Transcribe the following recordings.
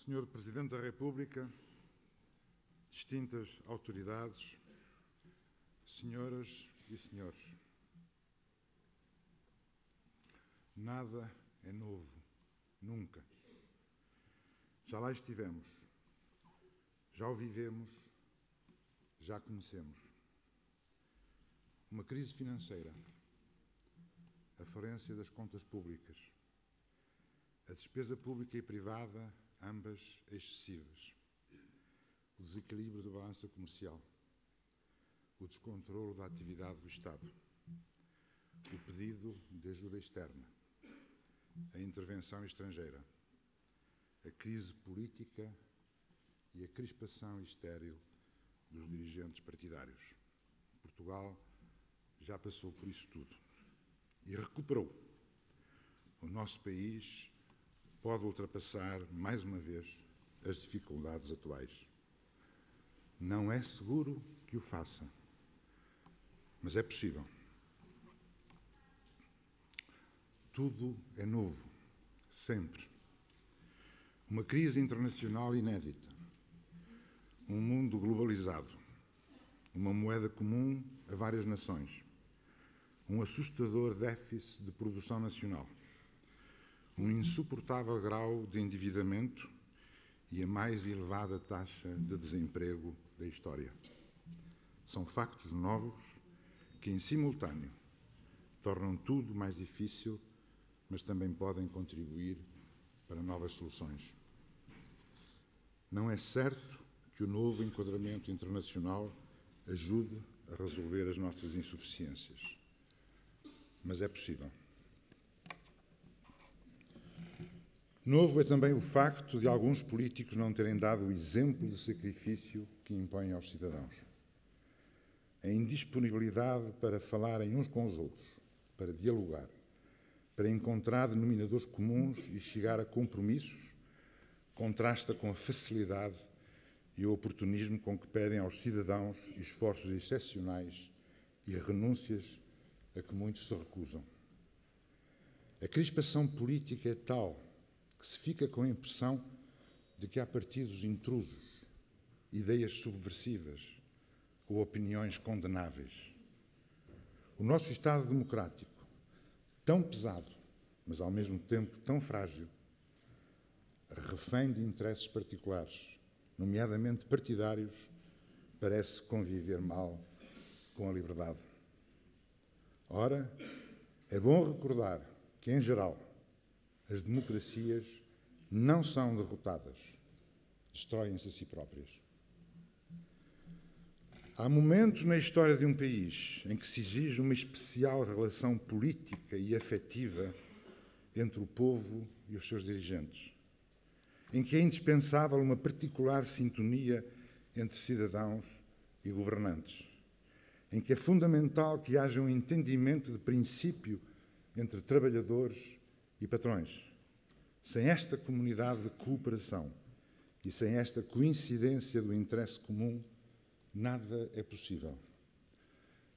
Senhor Presidente da República, distintas autoridades, senhoras e senhores, nada é novo, nunca. Já lá estivemos, já o vivemos, já conhecemos. Uma crise financeira, a falência das contas públicas, a despesa pública e privada, ambas excessivas, o desequilíbrio da balança comercial, o descontrolo da atividade do Estado, o pedido de ajuda externa, a intervenção estrangeira, a crise política e a crispação estéril dos dirigentes partidários. Portugal já passou por isso tudo e recuperou. O nosso país pode ultrapassar, mais uma vez, as dificuldades atuais. Não é seguro que o faça, mas é possível. Tudo é novo, sempre. Uma crise internacional inédita, um mundo globalizado, uma moeda comum a várias nações, um assustador déficit de produção nacional, um insuportável grau de endividamento e a mais elevada taxa de desemprego da história. São factos novos que, em simultâneo, tornam tudo mais difícil, mas também podem contribuir para novas soluções. Não é certo que o novo enquadramento internacional ajude a resolver as nossas insuficiências, mas é possível. Novo é também o facto de alguns políticos não terem dado o exemplo de sacrifício que impõem aos cidadãos. A indisponibilidade para falarem uns com os outros, para dialogar, para encontrar denominadores comuns e chegar a compromissos, contrasta com a facilidade e o oportunismo com que pedem aos cidadãos esforços excepcionais e renúncias a que muitos se recusam. A crispação política é tal que se fica com a impressão de que há partidos intrusos, ideias subversivas ou opiniões condenáveis. O nosso Estado democrático, tão pesado, mas ao mesmo tempo tão frágil, refém de interesses particulares, nomeadamente partidários, parece conviver mal com a liberdade. Ora, é bom recordar que, em geral, as democracias não são derrotadas, destroem-se a si próprias. Há momentos na história de um país em que se exige uma especial relação política e afetiva entre o povo e os seus dirigentes, em que é indispensável uma particular sintonia entre cidadãos e governantes, em que é fundamental que haja um entendimento de princípio entre trabalhadores e patrões. Sem esta comunidade de cooperação e sem esta coincidência do interesse comum, nada é possível,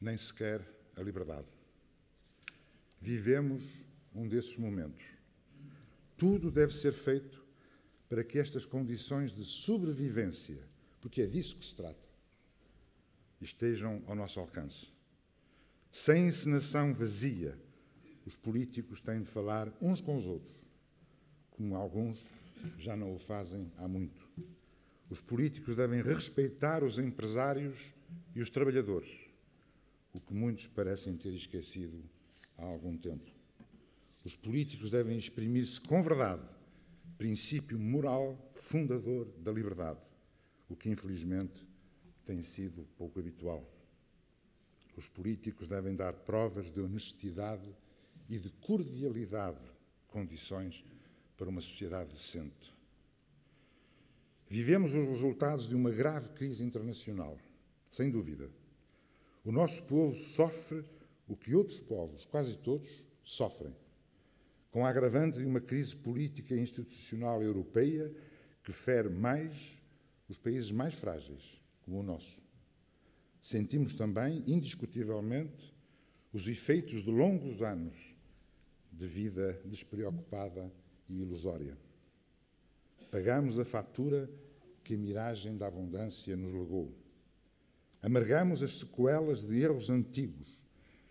nem sequer a liberdade. Vivemos um desses momentos. Tudo deve ser feito para que estas condições de sobrevivência, porque é disso que se trata, estejam ao nosso alcance. Sem encenação vazia, os políticos têm de falar uns com os outros, como alguns já não o fazem há muito. Os políticos devem respeitar os empresários e os trabalhadores, o que muitos parecem ter esquecido há algum tempo. Os políticos devem exprimir-se com verdade, princípio moral fundador da liberdade, o que infelizmente tem sido pouco habitual. Os políticos devem dar provas de honestidade e de cordialidade, condições para uma sociedade decente. Vivemos os resultados de uma grave crise internacional, sem dúvida. O nosso povo sofre o que outros povos, quase todos, sofrem, com a agravante de uma crise política e institucional europeia que fere mais os países mais frágeis, como o nosso. Sentimos também, indiscutivelmente, os efeitos de longos anos de vida despreocupada e ilusória. Pagamos a fatura que a miragem da abundância nos legou. Amargamos as sequelas de erros antigos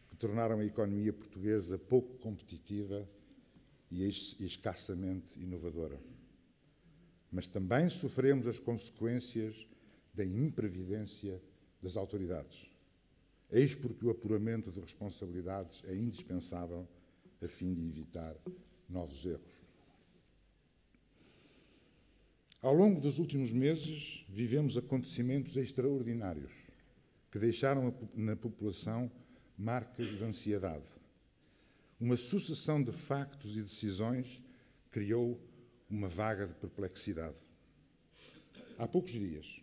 que tornaram a economia portuguesa pouco competitiva e escassamente inovadora. Mas também sofremos as consequências da imprevidência das autoridades. Eis porque o apuramento de responsabilidades é indispensável a fim de evitar novos erros. Ao longo dos últimos meses, vivemos acontecimentos extraordinários que deixaram na população marcas de ansiedade. Uma sucessão de factos e decisões criou uma vaga de perplexidade. Há poucos dias,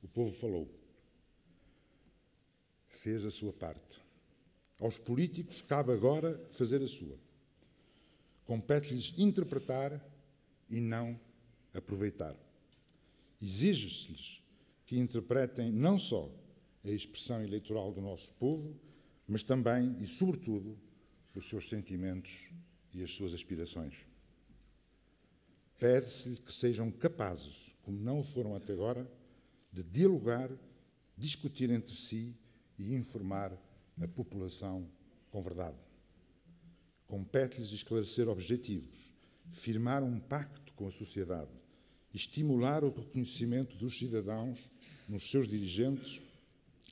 o povo falou. Fez a sua parte. Aos políticos cabe agora fazer a sua. Compete-lhes interpretar e não aproveitar. Exige-se-lhes que interpretem não só a expressão eleitoral do nosso povo, mas também e, sobretudo, os seus sentimentos e as suas aspirações. Pede-se-lhe que sejam capazes, como não o foram até agora, de dialogar, discutir entre si e informar a população com verdade. Compete-lhes esclarecer objetivos, firmar um pacto com a sociedade, estimular o reconhecimento dos cidadãos nos seus dirigentes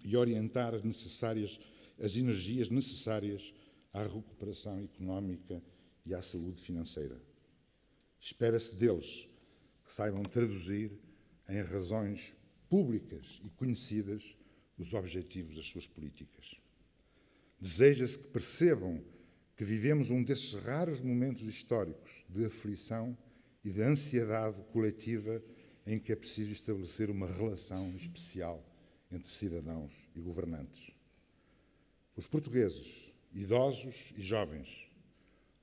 e orientar as energias necessárias à recuperação económica e à saúde financeira. Espera-se deles que saibam traduzir em razões públicas e conhecidas os objetivos das suas políticas. Deseja-se que percebam que vivemos um desses raros momentos históricos de aflição e de ansiedade coletiva em que é preciso estabelecer uma relação especial entre cidadãos e governantes. Os portugueses, idosos e jovens,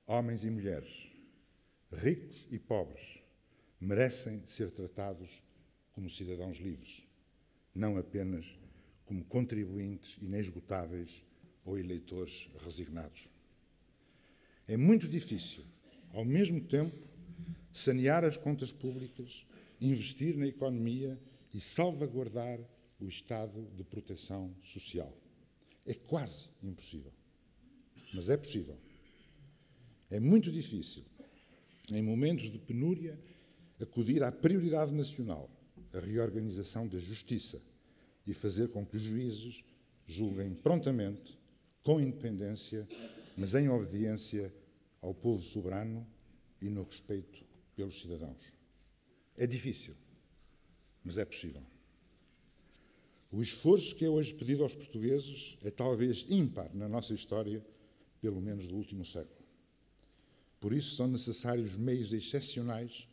homens e mulheres, ricos e pobres, merecem ser tratados como cidadãos livres, não apenas como contribuintes inesgotáveis ou eleitores resignados. É muito difícil, ao mesmo tempo, sanear as contas públicas, investir na economia e salvaguardar o estado de proteção social. É quase impossível, mas é possível. É muito difícil, em momentos de penúria, acudir à prioridade nacional, a reorganização da justiça, e fazer com que os juízes julguem prontamente, com independência, mas em obediência ao povo soberano e no respeito pelos cidadãos. É difícil, mas é possível. O esforço que é hoje pedido aos portugueses é talvez ímpar na nossa história, pelo menos do último século. Por isso são necessários meios excepcionais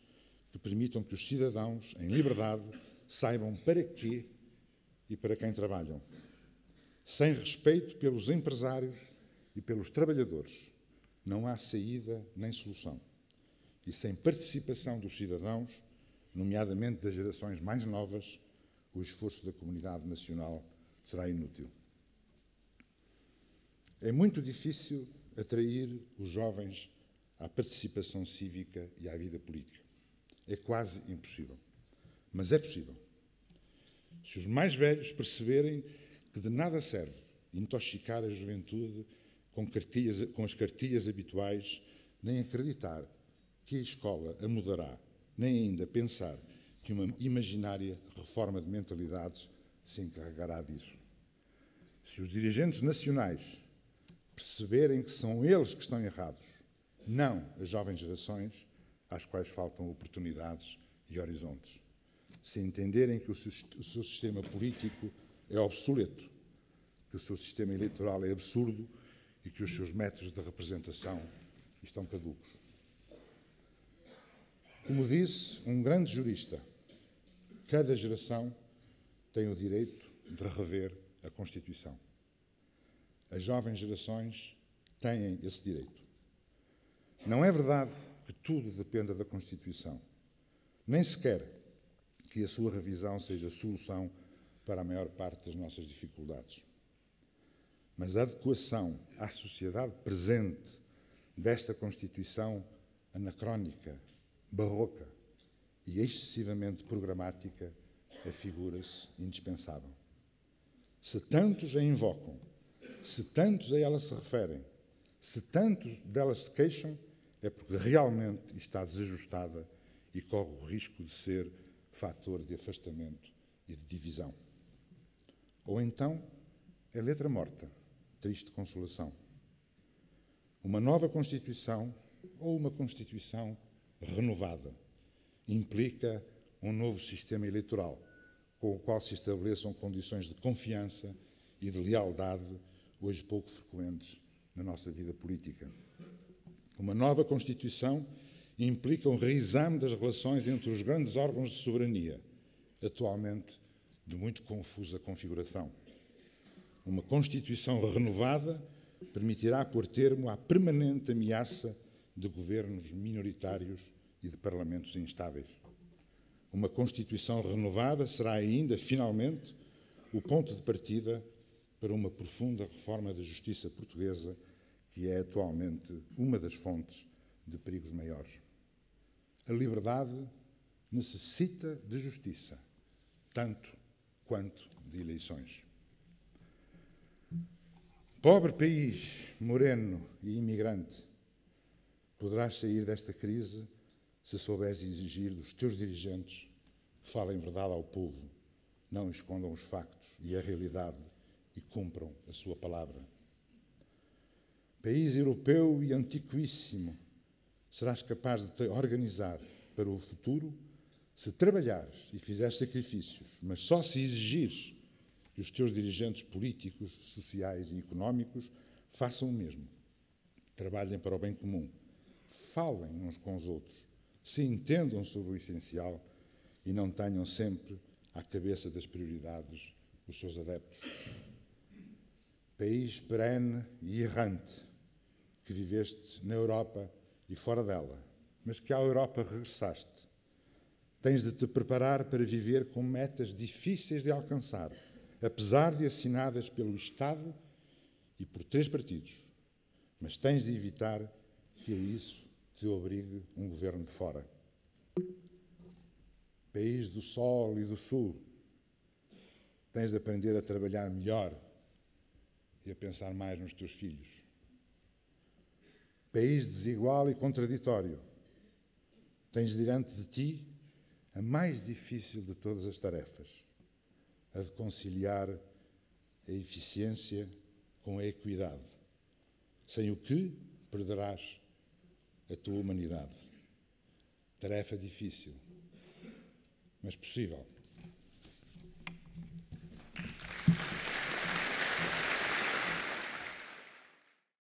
que permitam que os cidadãos, em liberdade, saibam para quê e para quem trabalham. Sem respeito pelos empresários e pelos trabalhadores, não há saída nem solução. E sem participação dos cidadãos, nomeadamente das gerações mais novas, o esforço da comunidade nacional será inútil. É muito difícil atrair os jovens à participação cívica e à vida política. É quase impossível. Mas é possível. Se os mais velhos perceberem que de nada serve intoxicar a juventude com as cartilhas habituais, nem acreditar que a escola a mudará, nem ainda pensar que uma imaginária reforma de mentalidades se encarregará disso. Se os dirigentes nacionais perceberem que são eles que estão errados, não as jovens gerações, às quais faltam oportunidades e horizontes. Se entenderem que o seu sistema político é obsoleto, que o seu sistema eleitoral é absurdo e que os seus métodos de representação estão caducos. Como disse um grande jurista, cada geração tem o direito de rever a Constituição. As jovens gerações têm esse direito. Não é verdade que tudo dependa da Constituição, nem sequer que a sua revisão seja solução para a maior parte das nossas dificuldades. Mas a adequação à sociedade presente desta Constituição anacrónica, barroca, e excessivamente programática afigura-se indispensável. Se tantos a invocam, se tantos a ela se referem, se tantos delas se queixam, é porque realmente está desajustada e corre o risco de ser fator de afastamento e de divisão. Ou então é letra morta, triste consolação. Uma nova Constituição ou uma Constituição renovada implica um novo sistema eleitoral, com o qual se estabeleçam condições de confiança e de lealdade, hoje pouco frequentes na nossa vida política. Uma nova Constituição implica um reexame das relações entre os grandes órgãos de soberania, atualmente de muito confusa configuração. Uma Constituição renovada permitirá pôr termo à permanente ameaça de governos minoritários e de parlamentos instáveis. Uma Constituição renovada será ainda, finalmente, o ponto de partida para uma profunda reforma da justiça portuguesa, que é atualmente uma das fontes de perigos maiores. A liberdade necessita de justiça, tanto quanto de eleições. Pobre país, moreno e imigrante, poderás sair desta crise se souberes exigir dos teus dirigentes que falem verdade ao povo, não escondam os factos e a realidade e cumpram a sua palavra. País europeu e antiquíssimo, serás capaz de te organizar para o futuro se trabalhares e fizeres sacrifícios, mas só se exigires que os teus dirigentes políticos, sociais e económicos façam o mesmo. Trabalhem para o bem comum, falem uns com os outros, se entendam sobre o essencial e não tenham sempre à cabeça das prioridades os seus adeptos. País perene e errante, que viveste na Europa e fora dela, mas que à Europa regressaste. Tens de te preparar para viver com metas difíceis de alcançar, apesar de assinadas pelo Estado e por 3 partidos. Mas tens de evitar que a isso te obrigue um governo de fora. País do Sol e do Sul, tens de aprender a trabalhar melhor e a pensar mais nos teus filhos. País desigual e contraditório, tens diante de ti a mais difícil de todas as tarefas, a de conciliar a eficiência com a equidade, sem o que perderás a tua humanidade. Tarefa difícil, mas possível.